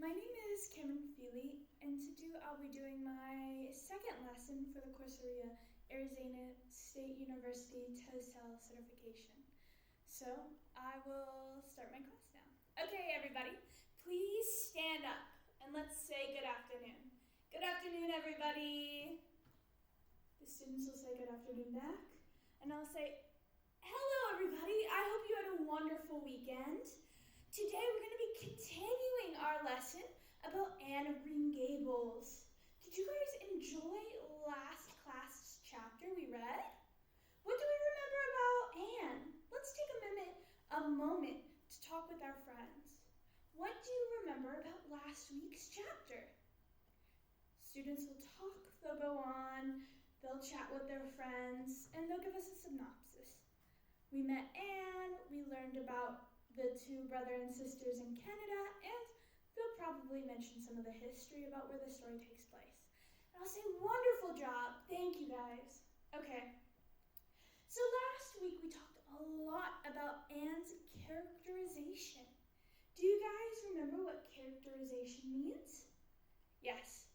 My name is Cameron Feely, and today I'll be doing my second lesson for the Courseria Arizona State University Tosel certification. So I will start my class now. Okay, everybody, please stand up and let's say good afternoon. Good afternoon, everybody. The students will say good afternoon back, and I'll say, hello, everybody. I hope you had a wonderful weekend. Today we're going to be continuing our lesson about Anne of Green Gables. Did you guys enjoy last class's chapter we read? What do we remember about Anne? Let's take a moment to talk with our friends. What do you remember about last week's chapter? Students will talk, they'll go on, they'll chat with their friends, and they'll give us a synopsis. We met Anne, we learned about the two brother and sisters in Canada, and they'll probably mention some of the history about where the story takes place. And I'll say, wonderful job, thank you guys. Okay, so last week we talked a lot about Anne's characterization. Do you guys remember what characterization means? Yes,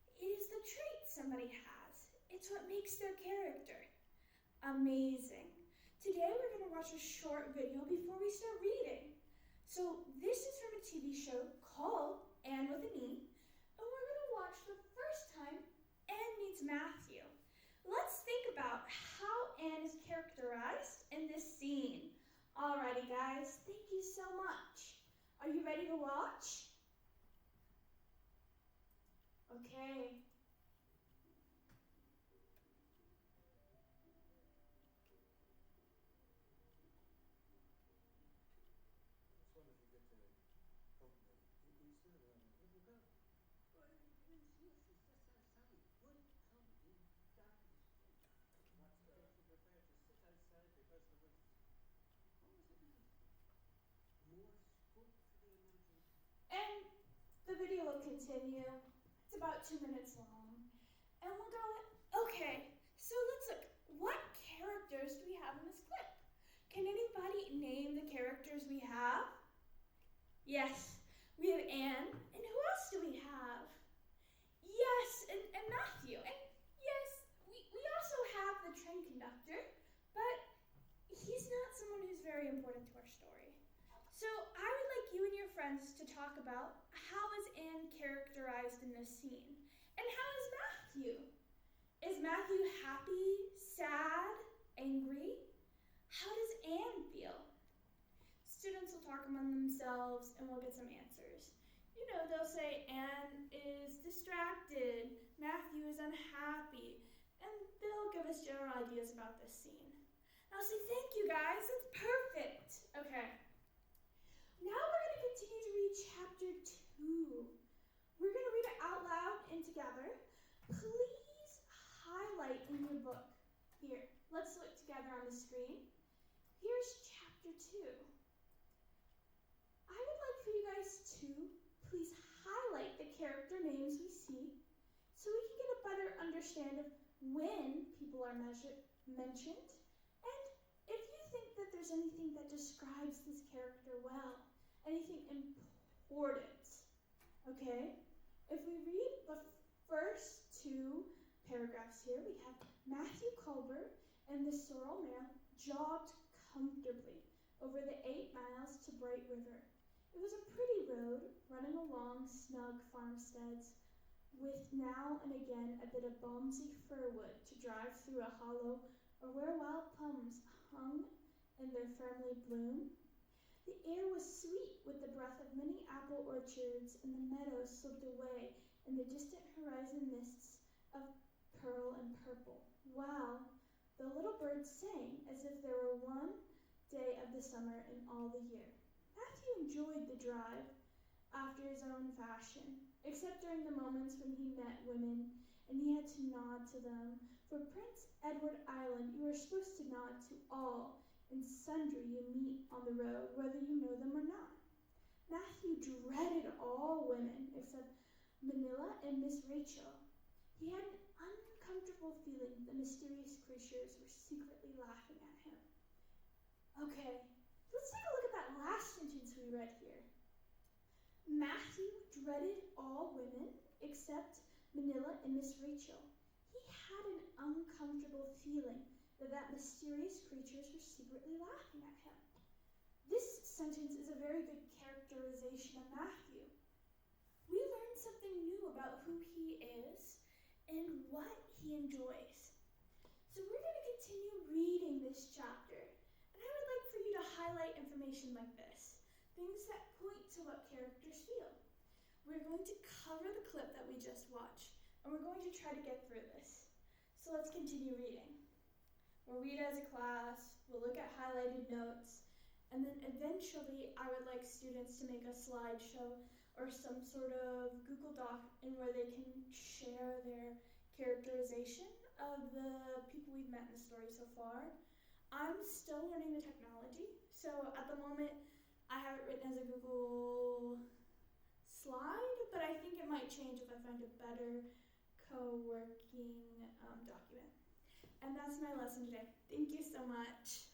it is the trait somebody has. It's what makes their character. Amazing. Today we're going to watch a short video before we start reading. So this is from a TV show called Anne with an E, and we're going to watch the first time Anne meets Matthew. Let's think about how Anne is characterized in this scene. Alrighty guys, thank you so much. Are you ready to watch? Okay. And the video will continue. It's about 2 minutes long. And we'll go, okay, so let's look. What characters do we have in this clip? Can anybody name the characters we have? Yes, we have Anne. And who else do we have? Yes, and Matthew. And yes, we also have the train conductor, but he's not someone who's very important to our story. So I would like you and your friends to talk about how is Anne characterized in this scene? And how is Matthew? Is Matthew happy, sad, angry? How does Anne feel? Students will talk among themselves and we'll get some answers. You know, they'll say Anne is distracted, Matthew is unhappy, and they'll give us general ideas about this scene. And I'll say, thank you guys, that's perfect. Okay. Now we're going to continue to read chapter 2. We're going to read it out loud and together. Please highlight in your book. Here, let's look together on the screen. Here's chapter 2. I would like for you guys to please highlight the character names we see so we can get a better understanding of when people are mentioned, and if you think that there's anything that describes this character well, anything important, okay? If we read the first 2 paragraphs here, we have Matthew Culber and the sorrel mare jogged comfortably over the 8 miles to Bright River. It was a pretty road running along snug farmsteads with now and again a bit of balmsy firwood to drive through a hollow or where wild plums hung in their firmly bloom. The air was sweet with the breath of many apple orchards, and the meadows slipped away in the distant horizon mists of pearl and purple, while the little birds sang as if there were one day of the summer in all the year. Matthew enjoyed the drive after his own fashion, except during the moments when he met women and he had to nod to them. For Prince Edward Island, you are supposed to nod to all and sundry you meet on the road, whether you know them or not. Matthew dreaded all women except Manila and Miss Rachel. He had an uncomfortable feeling the mysterious creatures were secretly laughing at him. Okay, let's take a look at that last sentence we read here. Matthew dreaded all women except Manila and Miss Rachel. He had an uncomfortable feeling that mysterious creatures were secretly laughing at him. This sentence is a very good characterization of Matthew. We learn something new about who he is and what he enjoys. So we're going to continue reading this chapter, and I would like for you to highlight information like this, things that point to what characters feel. We're going to cover the clip that we just watched, and we're going to try to get through this. So let's continue reading. We'll read as a class, we'll look at highlighted notes, and then eventually I would like students to make a slideshow or some sort of Google Doc in where they can share their characterization of the people we've met in the story so far. I'm still learning the technology, so at the moment I have it written as a Google slide, but I think it might change if I find a better co-working document. And that's my lesson today. Thank you so much.